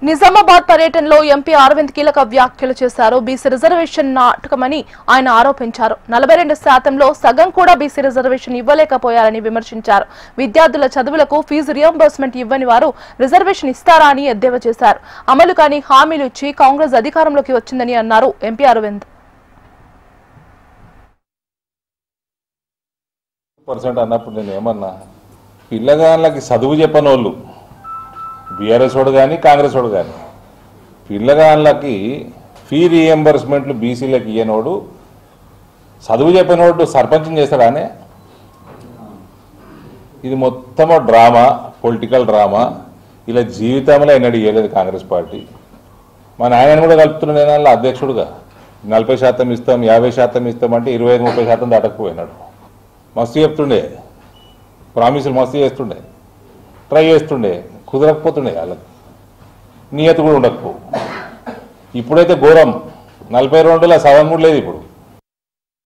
నిజామాబాద్ పర్యటనలో ఎంపీ అరవింద్ కీలక వ్యాఖ్యలు చేశారు. బీసీ రిజర్వేషన్ నాటకమని ఆయన ఆరోపించారు. 42%లో సగం కూడా బీసీ రిజర్వేషన్ ఇవ్వలేకపోయారని విమర్శించారు. విద్యార్థుల చదువులకు ఫీజు రియంబర్స్మెంట్ ఇవ్వని వారు రిజర్వేషన్ ఇస్తారా అని ఎద్దేవా చేశారు. అమలు కాని హామీలు ఇచ్చి కాంగ్రెస్ అధికారంలోకి వచ్చిందని అన్నారు ఎంపీ అరవింద్. అన్నప్పుడు నేను ఏమన్నా, పిల్లగాళ్ళకి చదువు చెప్పనోళ్ళు బీఆర్ఎస్ వాడు కానీ కాంగ్రెస్ వాడు కానీ పిల్లగాళ్ళకి ఫీ రీఎంబర్స్మెంట్లు బీసీలకు ఇయ్యనోడు చదువు చెప్పినోడు సర్పంచం చేస్తాడానే. ఇది మొత్తము డ్రామా, పొలిటికల్ డ్రామా. ఇలా జీవితంలో ఎన్నడూ ఇవ్వలేదు కాంగ్రెస్ పార్టీ. మా నాయనని కూడా కలుపుతున్నాను అధ్యక్షుడుగా. 40% ఇస్తాం, 50% ఇస్తామంటే 25-30% దాటకపోయినాడు. మస్తు చెప్తుండే, ప్రామిసులు మస్తు చేస్తుండే, ట్రై చేస్తుండే, కుదరకపోతుండే. వాళ్ళకి నియత కూడా ఉండకపో. ఇప్పుడైతే ఘోరం. 42లో సగం కూడా లేదు ఇప్పుడు.